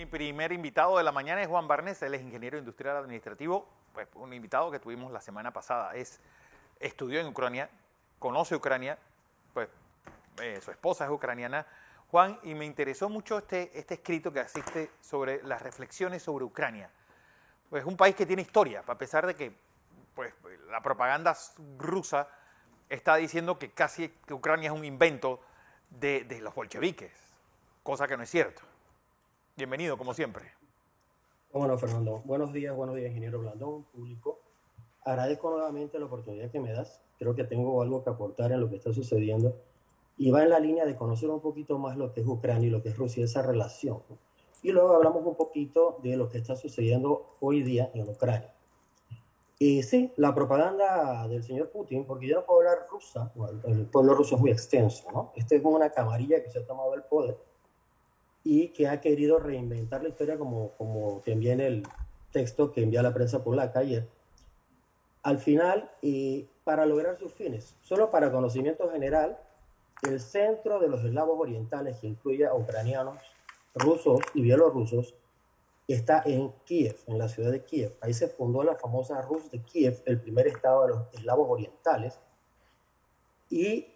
Mi primer invitado de la mañana es Juan Barnes, él es ingeniero industrial administrativo, pues un invitado que tuvimos la semana pasada. Estudió en Ucrania, conoce Ucrania, pues su esposa es ucraniana. Juan, y me interesó mucho este escrito que hiciste sobre las reflexiones sobre Ucrania. Pues es un país que tiene historia, a pesar de que pues, la propaganda rusa está diciendo que que Ucrania es un invento de los bolcheviques, cosa que no es cierto. Bienvenido, como siempre. Bueno, Fernando, buenos días, ingeniero Blandón, público. Agradezco nuevamente la oportunidad que me das. Creo que tengo algo que aportar en lo que está sucediendo y va en la línea de conocer un poquito más lo que es Ucrania y lo que es Rusia, esa relación, ¿no? Y luego hablamos un poquito de lo que está sucediendo hoy día en Ucrania. Y sí, la propaganda del señor Putin, porque yo no puedo hablar rusa, bueno, el pueblo ruso es muy extenso, ¿no? Este es una camarilla que se ha tomado el poder y que ha querido reinventar la historia como te envié en el texto que envía la prensa polaca ayer. Al final, para lograr sus fines, solo para conocimiento general, el centro de los eslavos orientales, que incluye a ucranianos, rusos y bielorrusos, está en Kiev, en la ciudad de Kiev. Ahí se fundó la famosa Rus de Kiev, el primer estado de los eslavos orientales, y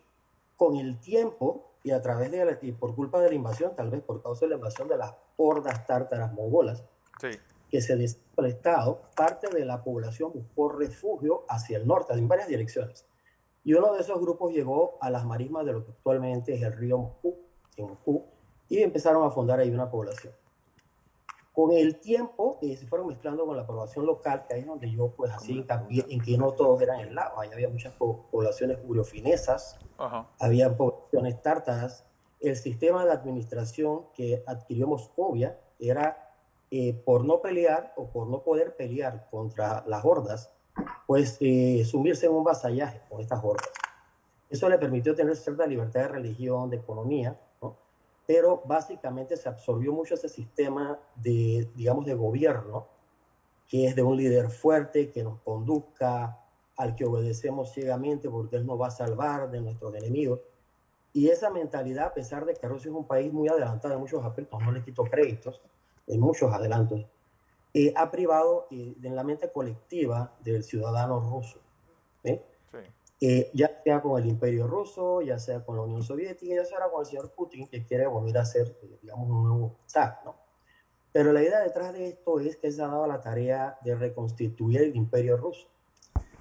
con el tiempo y a través y por culpa de la invasión, tal vez por causa de la invasión de las hordas tártaras mongolas, Sí. que se deshizo el Estado, parte de la población buscó refugio hacia el norte, en varias direcciones. Y uno de esos grupos llegó a las marismas de lo que actualmente es el río Moscú, en Moscú, y empezaron a fundar ahí una población. Con el tiempo se fueron mezclando con la población local, que ahí es donde yo pues así hincapié en que no todos eran eslavos, ahí había muchas poblaciones uriofinesas, Ajá. había poblaciones tártaras. El sistema de administración que adquirió Moscovia era por no pelear o por no poder pelear contra las hordas, pues sumirse en un vasallaje con estas hordas. Eso le permitió tener cierta libertad de religión, de economía, ¿no? Pero básicamente se absorbió mucho ese sistema de, digamos, de gobierno, que es de un líder fuerte que nos conduzca, al que obedecemos ciegamente porque él nos va a salvar de nuestros enemigos. Y esa mentalidad, a pesar de que Rusia es un país muy adelantado en muchos aspectos, no le quito créditos, en muchos adelantos, ha privado en la mente colectiva del ciudadano ruso. ¿Eh? Sí. Ya sea con el Imperio Ruso, ya sea con la Unión Soviética, ya sea con el señor Putin, que quiere volver a ser, digamos, un nuevo zar, ¿no? Pero la idea detrás de esto es que él se ha dado la tarea de reconstituir el Imperio Ruso.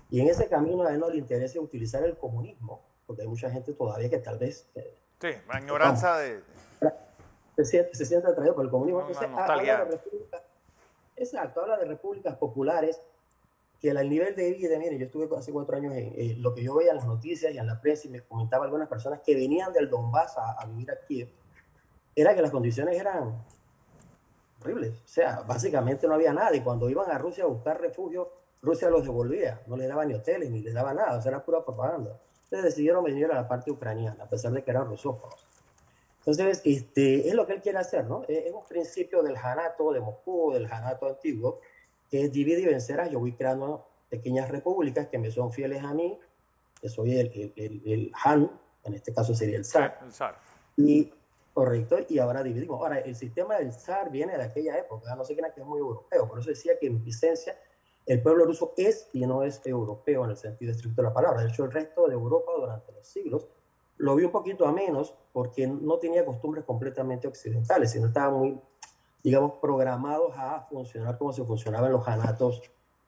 Y en ese camino a él no le interesa utilizar el comunismo, porque hay mucha gente todavía que tal vez Sí, la vamos, ignorancia de se siente atraído por el comunismo. una Entonces, habla de nostalgia. repúblicas, exacto, habla de repúblicas populares, que el nivel de vida, mire, yo estuve hace 4 años en lo que yo veía en las noticias y en la prensa y me comentaba algunas personas que venían del Donbass a vivir aquí, era que las condiciones eran horribles. O sea, básicamente no había nada y cuando iban a Rusia a buscar refugio, Rusia los devolvía, no les daba ni hoteles, ni les daba nada, o sea, era pura propaganda. Entonces decidieron venir a la parte ucraniana, a pesar de que eran rusófonos. Entonces, es lo que él quiere hacer, ¿no? Es un principio del Janato de Moscú, del Janato antiguo, que es divide y vencerás. Yo voy creando pequeñas repúblicas que me son fieles a mí, que soy el Han, en este caso sería el Sí, zar, el zar. y correcto, y ahora dividimos. Ahora, el sistema del zar viene de aquella época, no sé quién que es muy europeo, por eso decía que en mi esencia el pueblo ruso es y no es europeo en el sentido estricto de la palabra. De hecho, el resto de Europa durante los siglos lo vi un poquito a menos porque no tenía costumbres completamente occidentales, sino estaba muy, digamos, programados a funcionar como se funcionaban los janatos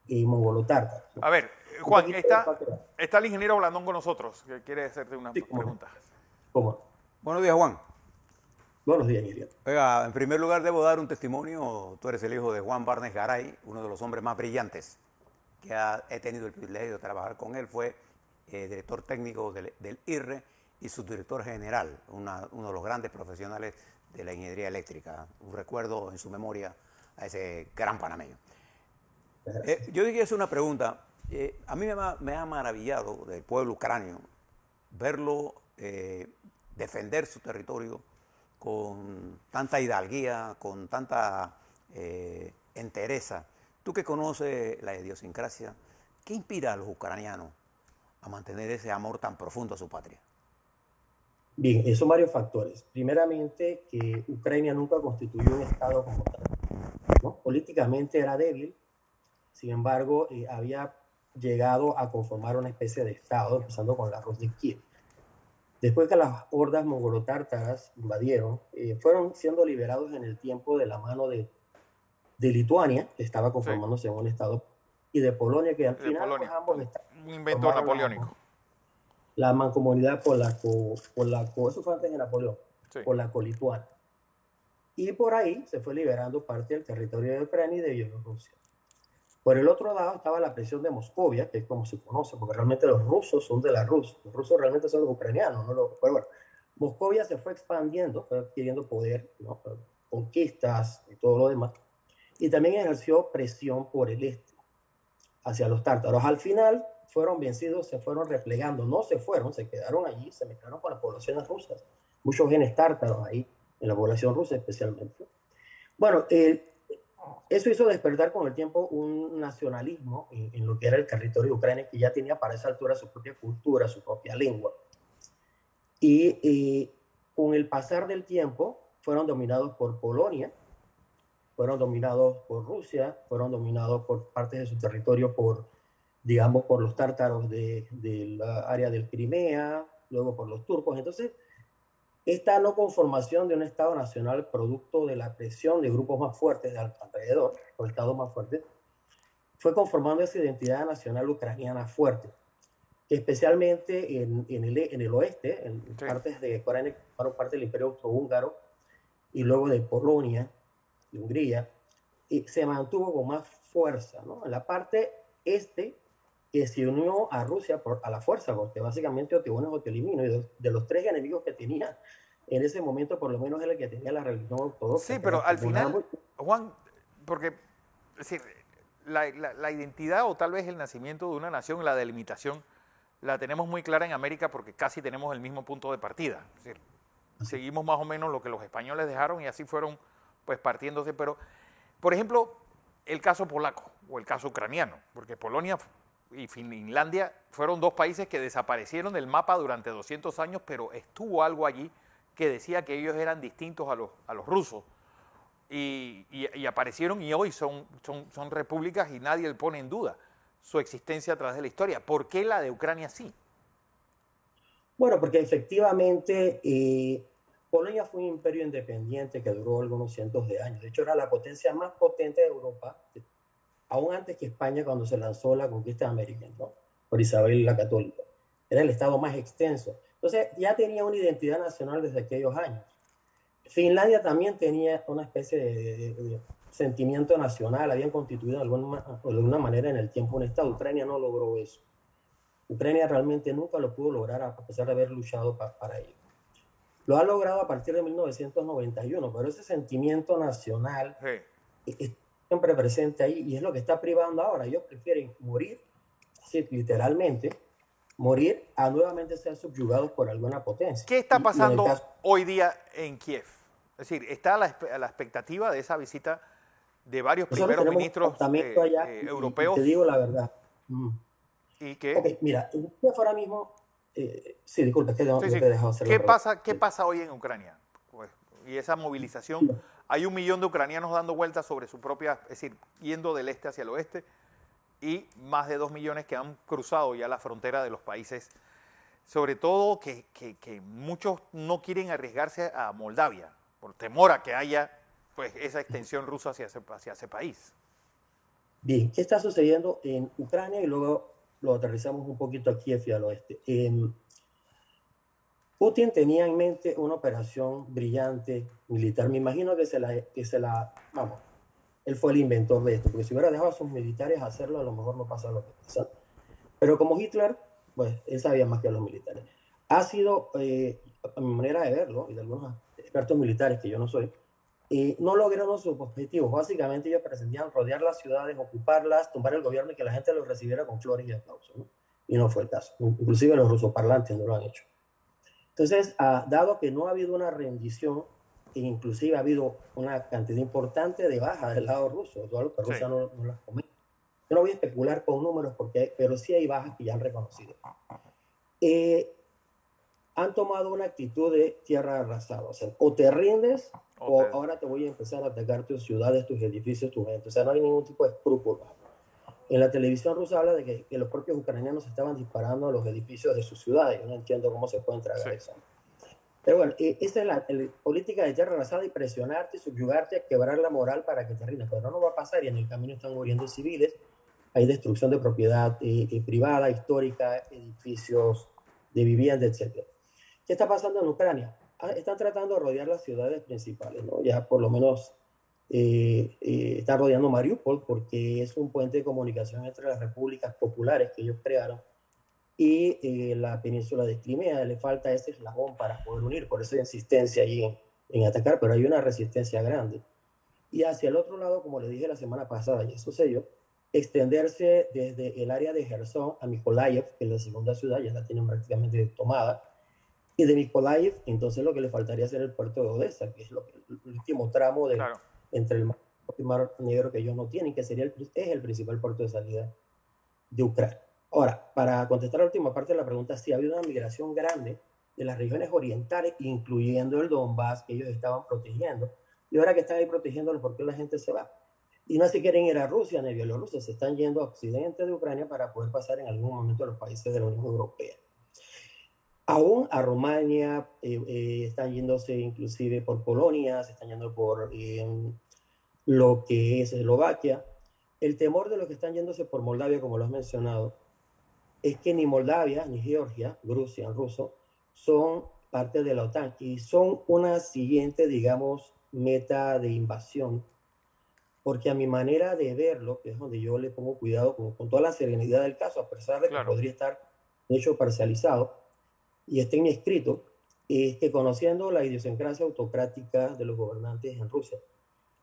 y mongolotártaros, ¿no? A ver, Un Juan, poquito de background. está el ingeniero Blandón con nosotros, que quiere hacerte una Sí, cómo no. pregunta. ¿Cómo no? Buenos días, Juan. Buenos días, Miriam. Oiga, en primer lugar debo dar un testimonio. Tú eres el hijo de Juan Barnes Garay, uno de los hombres más brillantes que he tenido el privilegio de trabajar con él. Fue director técnico del IRRE y subdirector general, uno de los grandes profesionales de la ingeniería eléctrica. Un recuerdo en su memoria a ese gran panameño. Yo quería hacer una pregunta. A mí me ha maravillado del pueblo ucranio verlo defender su territorio con tanta hidalguía, con tanta entereza. Tú que conoces la idiosincrasia, ¿qué inspira a los ucranianos a mantener ese amor tan profundo a su patria? Bien, son varios factores. Primeramente, que Ucrania nunca constituyó un Estado como tal. políticamente era débil, sin embargo, había llegado a conformar una especie de estado, empezando con la Rus de Kiev. Después que las hordas mongolotártaras invadieron, fueron siendo liberados en el tiempo de la mano de Lituania, que estaba Sí, conformándose en un estado, y de Polonia, que al de final pues, Polonia. ambos estados Un invento formaron napoleónico. la mancomunidad polaco, eso fue antes de Napoleón, Sí. polaco-lituana. Y por ahí se fue liberando parte del territorio de Ucrania y de Bielorrusia. Por el otro lado estaba la presión de Moscovia, que es como se conoce, porque realmente los rusos son de la Rus. Los rusos realmente son los ucranianos, ¿no? Pero bueno, Moscovia se fue expandiendo, fue adquiriendo poder, ¿no? Conquistas y todo lo demás. Y también ejerció presión por el este, hacia los tártaros. Al final fueron vencidos, se fueron replegando. No se fueron, se quedaron allí, se mezclaron con las poblaciones rusas. Muchos genes tártaros ahí, en la población rusa especialmente. Bueno, eso hizo despertar con el tiempo un nacionalismo en lo que era el territorio de Ucrania, que ya tenía para esa altura su propia cultura, su propia lengua. Y con el pasar del tiempo fueron dominados por Polonia, fueron dominados por Rusia, fueron dominados por partes de su territorio por, digamos, por los tártaros de la área del Crimea, luego por los turcos. Entonces, esta no conformación de un Estado nacional producto de la presión de grupos más fuertes alrededor, o estados más fuertes, fue conformando esa identidad nacional ucraniana fuerte, especialmente en el oeste, en Sí. partes de Ucrania, fueron parte del Imperio Austrohúngaro y luego de Polonia, de Hungría, y se mantuvo con más fuerza, ¿no? En la parte este, que se unió a Rusia a la fuerza, porque básicamente o te unes o te elimino, y de los tres enemigos que tenía, en ese momento por lo menos era el que tenía la religión ortodoxa. Sí, que pero era al como una- final, Juan, porque es decir, la identidad o tal vez el nacimiento de una nación, la delimitación, la tenemos muy clara en América porque casi tenemos el mismo punto de partida. Es decir, seguimos más o menos lo que los españoles dejaron y así fueron pues partiéndose. Pero, por ejemplo, el caso polaco o el caso ucraniano, porque Polonia y Finlandia fueron dos países que desaparecieron del mapa durante 200 años, pero estuvo algo allí que decía que ellos eran distintos a los rusos. Y aparecieron y hoy son repúblicas y nadie le pone en duda su existencia a través de la historia. ¿Por qué la de Ucrania sí? Bueno, porque efectivamente Polonia fue un imperio independiente que duró algunos cientos de años. De hecho, era la potencia más potente de Europa, aún antes que España cuando se lanzó la conquista de América, ¿no? Por Isabel la Católica. Era el estado más extenso. Entonces, ya tenía una identidad nacional desde aquellos años. Finlandia también tenía una especie de sentimiento nacional, habían constituido de alguna manera en el tiempo un estado. Ucrania no logró eso. Ucrania realmente nunca lo pudo lograr a pesar de haber luchado para ello. Lo ha logrado a partir de 1991, pero ese sentimiento nacional Sí. es siempre presente ahí y es lo que está privando ahora. Ellos prefieren morir, así, literalmente, morir a nuevamente ser subyugados por alguna potencia. ¿Qué está Y en el pasando caso, hoy día en Kiev? Es decir, está a la expectativa de esa visita de varios nosotros primeros tenemos un ministros departamento allá y europeos te digo la verdad. y Ok, que... mira, en Kiev ahora mismo, sí, disculpa, es que yo Sí, te sí. he dejado hacer la pregunta. ¿Qué pasa hoy en Ucrania? Pues, y esa movilización, hay 1 millón de ucranianos dando vueltas sobre su propia, es decir, yendo del este hacia el oeste, y más de 2 millones que han cruzado ya la frontera de los países, sobre todo que muchos no quieren arriesgarse a Moldavia, por temor a que haya pues esa extensión rusa hacia ese país. Bien, ¿qué está sucediendo en Ucrania? Y luego lo aterrizamos un poquito a Kiev y al oeste. Putin tenía en mente una operación brillante militar. Me imagino vamos, él fue el inventor de esto, porque si hubiera dejado a sus militares hacerlo, a lo mejor no pasa lo que pasa. Pero como Hitler, pues él sabía más que los militares. Ha sido, a mi manera de verlo, y de algunos expertos militares que yo no soy, no lograron sus objetivos. Básicamente ellos pretendían rodear las ciudades, ocuparlas, tumbar el gobierno y que la gente los recibiera con flores y aplausos, ¿no? Y no fue el caso. Inclusive los rusoparlantes no lo han hecho. Entonces, dado que no ha habido una rendición, e inclusive ha habido una cantidad importante de bajas del lado ruso, algo que Rusia no las comenta. Yo no voy a especular con números, pero sí hay bajas que ya han reconocido. han tomado una actitud de tierra arrasada. O sea, o te rindes o Ok. ahora te voy a empezar a atacar tus ciudades, tus edificios, tu gente. O sea, no hay ningún tipo de escrúpulos. En la televisión rusa habla de que los propios ucranianos estaban disparando a los edificios de sus ciudades. Yo no entiendo cómo se pueden tragar Sí, eso. Pero bueno, esa es la política de tierra arrasada y presionarte, subyugarte, quebrar la moral para que te rindas. Pero no va a pasar y en el camino están muriendo civiles. Hay destrucción de propiedad privada, histórica, edificios de vivienda, etc. ¿Qué está pasando en Ucrania? Están tratando de rodear las ciudades principales, ¿no? Ya por lo menos están rodeando Mariupol porque es un puente de comunicación entre las repúblicas populares que ellos crearon y la península de Crimea. Le falta ese eslabón para poder unir, por eso hay insistencia allí en atacar, pero hay una resistencia grande. Y hacia el otro lado, como le dije la semana pasada, ya sucedió, extenderse desde el área de Gerson a Mykolaiv, que es la segunda ciudad, ya la tienen prácticamente tomada, y de Mykolaiv, entonces lo que le faltaría ser el puerto de Odessa, que es el último tramo claro. entre el Mar Negro que ellos no tienen, que es el principal puerto de salida de Ucrania. Ahora, para contestar la última parte de la pregunta, sí ha habido una migración grande de las regiones orientales, incluyendo el Donbass, que ellos estaban protegiendo, y ahora que están ahí protegiéndolo, ¿por qué la gente se va? Y no se quieren ir a Rusia ni a Bielorrusia, se están yendo a occidente de Ucrania para poder pasar en algún momento a los países de la Unión Europea. Aún a Rumania, están yéndose inclusive por Polonia, se están yendo por lo que es Eslovaquia. El temor de los que están yéndose por Moldavia, como lo has mencionado, es que ni Moldavia ni Georgia, Rusia en ruso, son parte de la OTAN y son una siguiente, digamos, meta de invasión, porque a mi manera de verlo, que es donde yo le pongo cuidado con toda la serenidad del caso, a pesar de que Claro. podría estar de hecho parcializado, y está en mi escrito, es que conociendo la idiosincrasia autocrática de los gobernantes en Rusia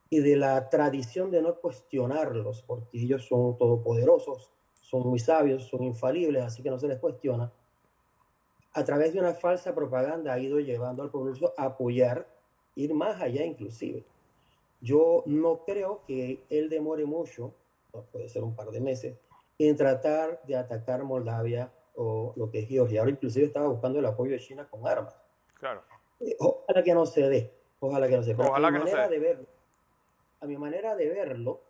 y de la tradición de no cuestionarlos, porque ellos son todopoderosos, son muy sabios, son infalibles, así que no se les cuestiona, a través de una falsa propaganda ha ido llevando al pueblo ruso a apoyar, ir más allá inclusive. Yo no creo que él demore mucho, puede ser un par de meses, en tratar de atacar Moldavia o lo que es Georgia. Ahora inclusive estaba buscando el apoyo de China con armas. Claro. Ojalá que no se dé, ojalá que no se dé. Pero Ojalá que no se dé. a mi manera de verlo,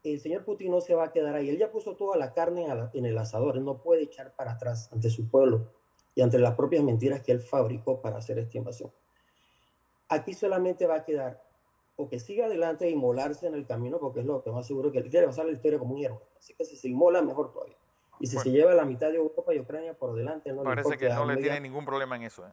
el señor Putin no se va a quedar ahí. Él ya puso toda la carne en el asador. Él no puede echar para atrás ante su pueblo y ante las propias mentiras que él fabricó para hacer esta invasión. Aquí solamente va a quedar o que siga adelante e inmolarse en el camino, porque es lo que más seguro que él quiere pasar la historia como un héroe. Así que si se inmola, mejor todavía. Y si se Bueno, lleva la mitad de Europa y Ucrania por delante, no le parece que importa. no le tiene ningún problema en eso.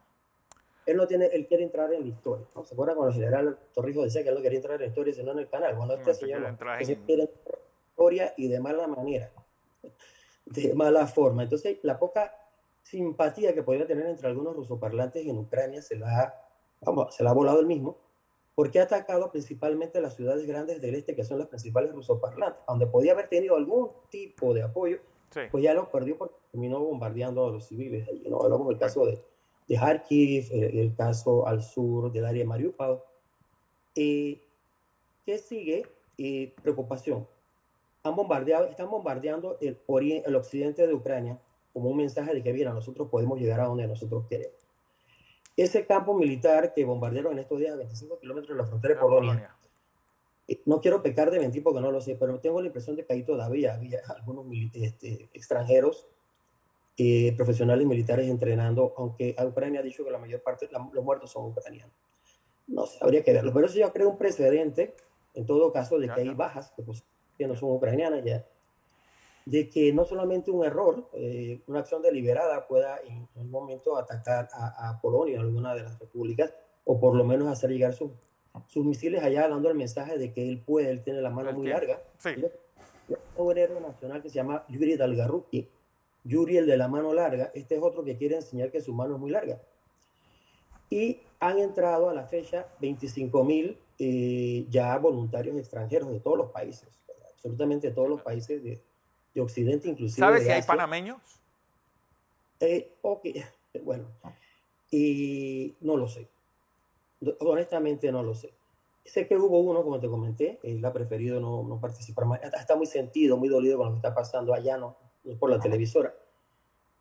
Él quiere entrar en la historia, ¿no? ¿Se acuerdan cuando el general Torrijos decía que él no quería entrar en la historia, sino en el canal? Bueno, No este te señor quiere no. entrar Este señor en... quiere entrar en la historia y de mala manera, de mala forma. Entonces, la poca simpatía que podría tener entre algunos rusoparlantes en Ucrania se la ha volado él mismo, porque ha atacado principalmente las ciudades grandes del este, que son las principales rusoparlantes, donde podía haber tenido algún tipo de apoyo, Sí, pues ya lo perdió porque terminó bombardeando a los civiles allí, ¿no? Hablamos del bueno, caso de Kharkiv, el caso al sur del área de Mariupol. ¿Qué sigue? Preocupación. Están bombardeando el occidente de Ucrania como un mensaje de que, mira, nosotros podemos llegar a donde nosotros queremos. Ese campo militar que bombardearon en estos días a 25 kilómetros de la frontera de de Polonia, Polonia. no quiero pecar de mentir porque no lo sé, pero tengo la impresión de que ahí todavía había algunos extranjeros, profesionales militares entrenando, aunque Ucrania ha dicho que la mayor parte de los muertos son ucranianos. No sé, habría que verlo. Pero eso ya crea un precedente, en todo caso, de que Ya, hay ya. bajas, que no son ucranianas ya, de que no solamente un error, una acción deliberada pueda en un momento atacar a Polonia, a alguna de las repúblicas, o por lo menos hacer llegar sus misiles allá, dando el mensaje de que él tiene la mano Él muy tiene. larga. Sí, Hay un héroe nacional que se llama Yuri Dalgarruki, Yuri el de la mano larga. Este es otro que quiere enseñar que su mano es muy larga. Y han entrado a la fecha 25.000 ya voluntarios extranjeros de todos los países, absolutamente todos los países de Occidente, inclusive ¿sabes de si hay Asia. panameños? Ok, bueno, y no lo sé, honestamente no lo sé. Sé que hubo uno, como te comenté, él ha preferido no participar más, está muy sentido, muy dolido con lo que está pasando allá, no es por la televisora,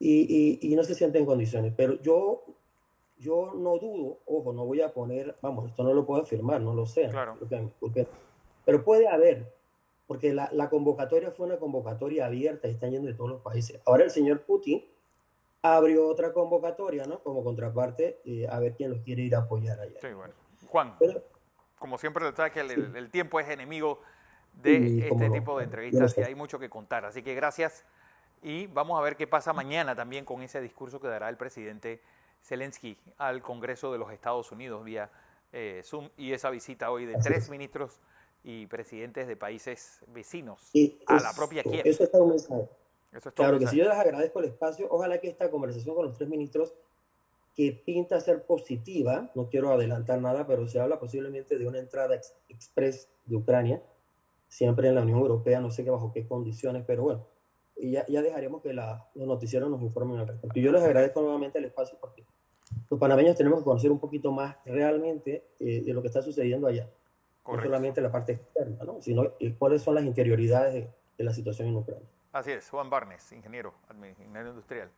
y no se siente en condiciones. Pero yo no dudo, ojo, no voy a poner, vamos, esto no lo puedo afirmar, no lo sé, Claro. pero puede haber, porque la convocatoria fue una convocatoria abierta y están yendo de todos los países. Ahora el señor Putin abrió otra convocatoria, ¿no? Como contraparte, a ver quién los quiere ir a apoyar allá. Sí, bueno. Juan, Pero, como siempre, sabes que sí, el tiempo es enemigo y de cómo este no, tipo de yo lo entrevistas y sé. hay mucho que contar. Así que gracias y vamos a ver qué pasa mañana también con ese discurso que dará el presidente Zelensky al Congreso de los Estados Unidos vía Zoom y esa visita hoy de Así 3 es. ministros y presidentes de países vecinos Y a la propia Kiev. eso está un mensaje. Eso es todo un Claro que sí, mensaje. yo les agradezco el espacio. Ojalá que esta conversación con los tres ministros, que pinta ser positiva, no quiero adelantar nada, pero se habla posiblemente de una entrada express de Ucrania, siempre en la Unión Europea, no sé qué bajo qué condiciones, pero bueno, y ya dejaremos que los noticieros nos informen al respecto. Y yo les agradezco nuevamente el espacio porque los panameños tenemos que conocer un poquito más realmente de lo que está sucediendo allá, no Correcto. solamente la parte externa, ¿no? Sino cuáles son las interioridades de la situación en Ucrania. Así es, Juan Barnes, ingeniero, ingeniero industrial.